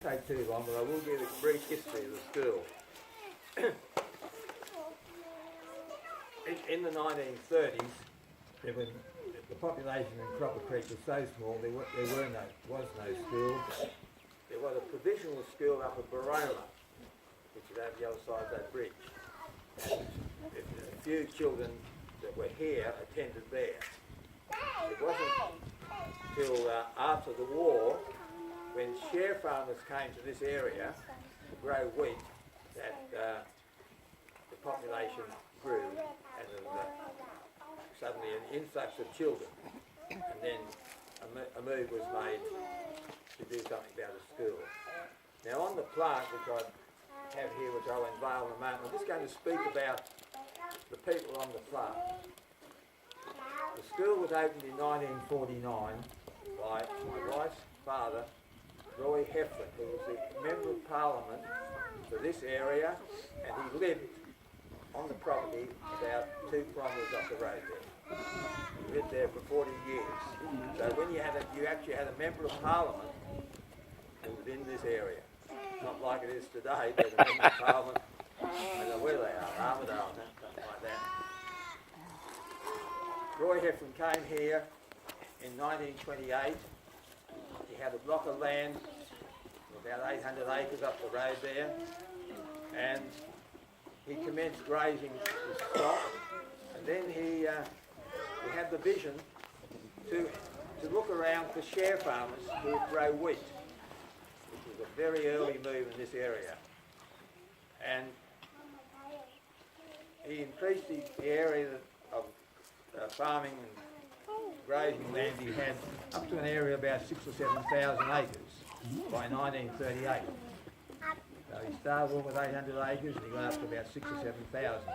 take too long, but I will give a brief history of the school. In the 1930s, the population in Croppa Creek was so small there was no school. There was a provisional school up at Barona, which is over the other side of that bridge. And a few children that were here attended there. It wasn't till after the war, when share farmers came to this area to grow wheat, that the population grew and there was suddenly an influx of children. And then a move was made to do something about a school. Now on the plaque, which I have here, which I'll unveil in a moment, I'm just going to speak about the people on the plaque. The school was opened in 1949 by my wife's father, Roy Heferen, who was the Member of Parliament for this area, and he lived on the property about 2 kilometres up the road there. He lived there for 40 years. So when you actually had a Member of Parliament who was in this area. Not like it is today, but a Member of Parliament, I don't know where they are, Armidale, something like that. Roy Heferen came here in 1928. He had a block of land, about 800 acres up the road there, and he commenced grazing his stock, and then he had the vision to look around for share farmers who would grow wheat, which was a very early move in this area. And he increased the area of farming and grazing land he had up to an area of about 6,000 or 7,000 acres by 1938. So he started off with 800 acres and he got up to about 6,000 or 7,000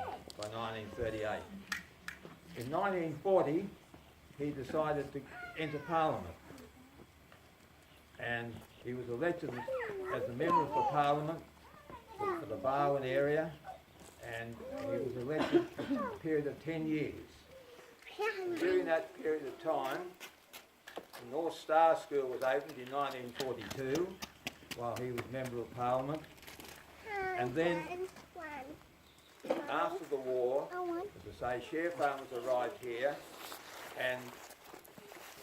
by 1938. In 1940, he decided to enter Parliament, and he was elected as a member for Parliament for the Barwon area, and he was elected for a period of 10 years. And during that period of time, the North Star School was opened in 1942 while he was Member of Parliament. And then, after the war, as I say, share farmers arrived here, and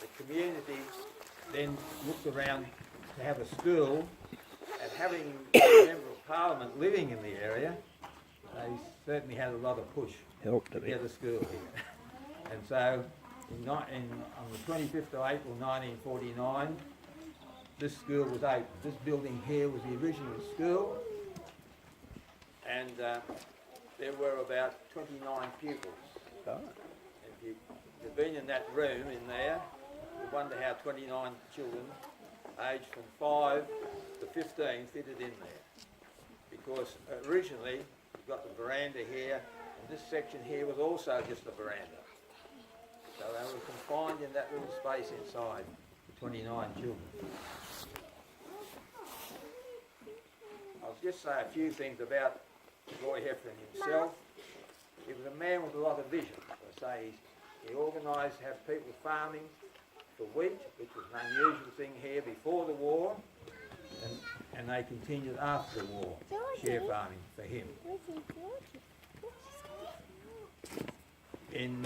the community then looked around to have a school, and having a Member of Parliament living in the area, they certainly had a lot of push to get a school here. And so, on the 25th of April 1949, this school was opened. This building here was the original school, and there were about 29 pupils. Oh. If you've been in that room in there, you wonder how 29 children aged from 5 to 15 fitted in there. Because originally, you've got the veranda here, and this section here was also just a veranda. So they were confined in that little space inside, the 29 children. I'll just say a few things about Roy Heferen himself. He was a man with a lot of vision. I say he organised to have people farming for wheat, which was an unusual thing here before the war, and they continued after the war, share farming for him. In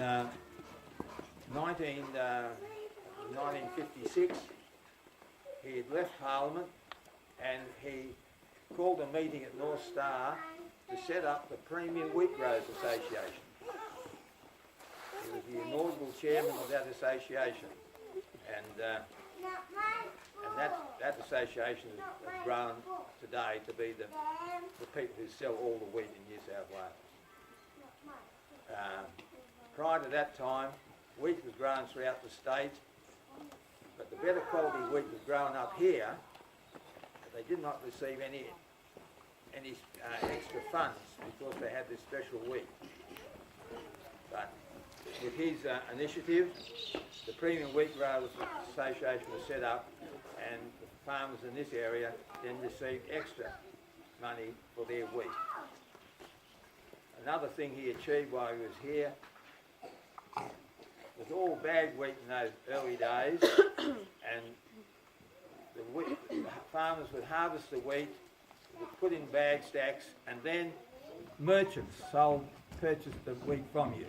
1956, he had left Parliament and he called a meeting at North Star to set up the Premium Wheat Growers Association. He was the inaugural chairman of that association, and that association has grown today to be the people who sell all the wheat in New South Wales. Prior to that time, wheat was grown throughout the state, but the better quality wheat was grown up here. They did not receive any extra funds because they had this special wheat. But with his initiative, the Premium Wheat Growers Association was set up, and the farmers in this area then received extra money for their wheat. Another thing he achieved while he was here was all bagged wheat in those early days, and the farmers would harvest the wheat, would put in bag stacks, and then merchants purchased the wheat from you.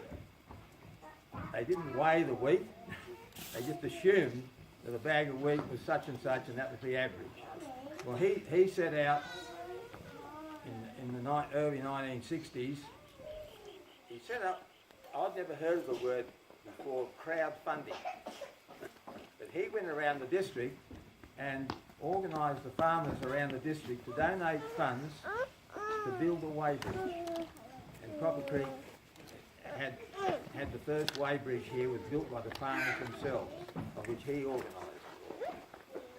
They didn't weigh the wheat, they just assumed that a bag of wheat was such and such, and that was the average. Well, he set out in the early 1960s. He set up, I'd never heard of the word before, crowdfunding. But he went around the district and organised the farmers around the district to donate funds to build a weighbridge. And Croppa Creek had the first weighbridge here, was built by the farmers themselves, of which he organised.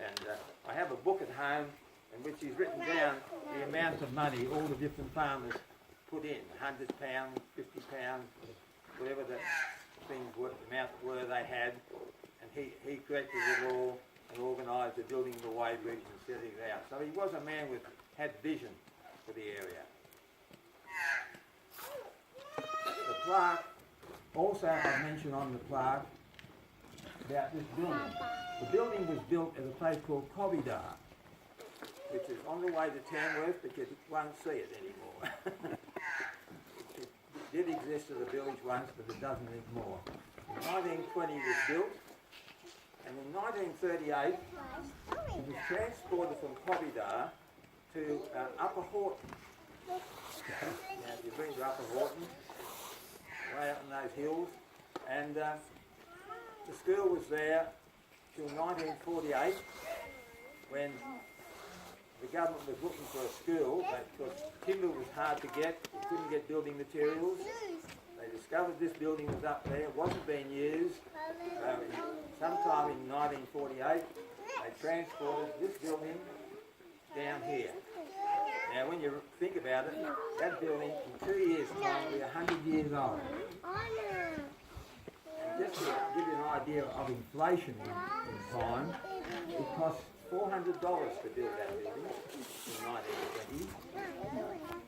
And I have a book at home in which he's written down the amount of money all the different farmers put in, £100, £50, whatever the things were, the amount were they had, and he collected it all and organised the building of the weighbridge and setting it out. So he was a man had vision for the area. The plaque, also I mentioned on the plaque about this building. The building was built at a place called Cobidar, which is on the way to Tamworth, but you won't see it anymore. It did exist as a village once, but it doesn't anymore. In 1920 it was built, and in 1938 it was transported from Cobidar to Upper Horton. Now if you've been to Upper Horton, way up in those hills, and the school was there till 1948, when the government was looking for a school because timber was hard to get, they couldn't get building materials. They discovered this building was up there, it wasn't being used. Sometime in 1948, they transported this building down here. Now when you think about it, that building in 2 years' time will be 100 years old. And just to give you an idea of inflation in time, it cost $400 to build that building in 1920.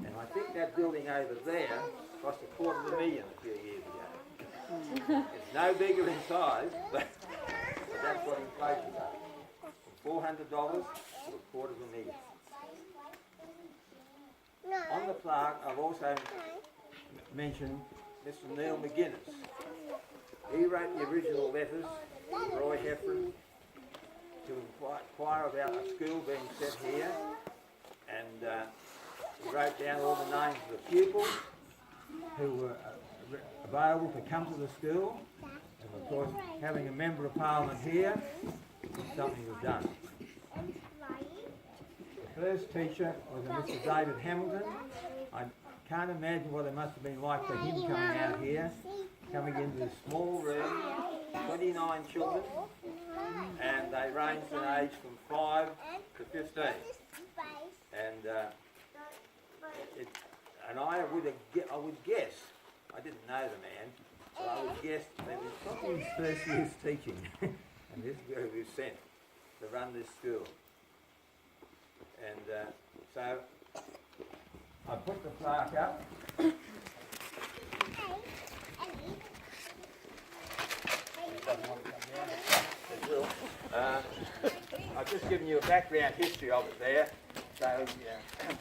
And I think that building over there cost $250,000 a few years ago. It's no bigger in size, but that's what inflation is. From $400 to $250,000. On the plaque, I've also mentioned Mr. Neil McGuinness. He wrote the original letters to Roy Heferen to inquire about a school being set here, and he wrote down all the names of the pupils who were available to come to the school, and of course having a Member of Parliament here, something was done. The first teacher was a Mr. David Hamilton. I can't imagine what it must have been like for him coming out here, coming into this small room, 29 children, and they ranged in age from 5 to 15. And I would guess, I didn't know the man, but I would guess that it was probably his first year's teaching, and this is where he was sent to run this school. And so I put the plaque up. I've just given you a background history of it there, so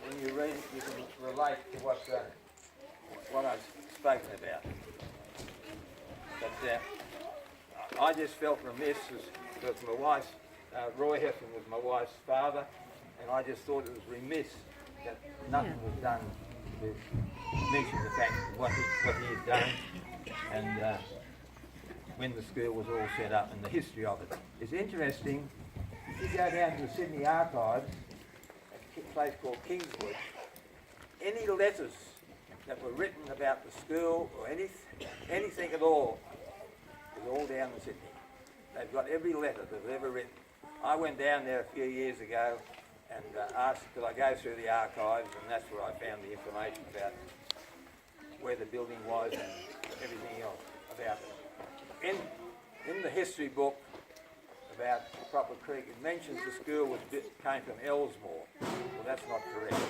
when you read it you can relate to what I've spoken about. But I just felt remiss because my wife's, Roy Heferen was my wife's father, and I just thought it was remiss that nothing was done to mention the fact of what he had done, and when the school was all set up and the history of it. It's interesting, if you go down to the Sydney Archives, a place called Kingswood, any letters that were written about the school or anything at all is all down in Sydney. They've got every letter they've ever written. I went down there a few years ago and asked, could I go through the archives, and that's where I found the information about where the building was and everything else about it. In the history book about Croppa Creek, it mentions the school came from Elsmore. Well, that's not correct.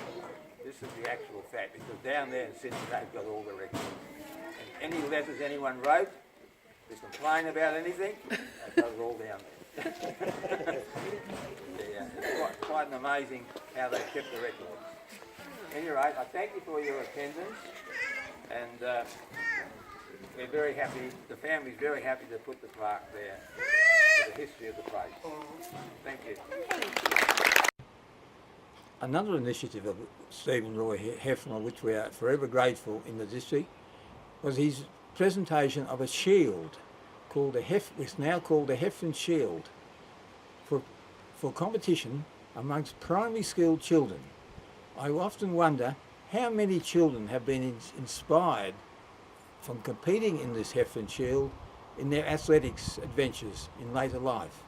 This is the actual fact, because down there in Sydney they've got all the records. And any letters anyone wrote, to complain about anything, they've got it all down there. Yeah, it's quite amazing how they kept the records. At any rate, I thank you for your attendance, and we're very happy, the family's very happy to put the plaque there for the history of the place. Thank you. Another initiative of Stephen Roy Heferen, which we are forever grateful in the district, was his presentation of a shield called it's now called the Heferen Shield for competition amongst primary school children. I often wonder how many children have been inspired from competing in this Heferen Shield in their athletics adventures in later life.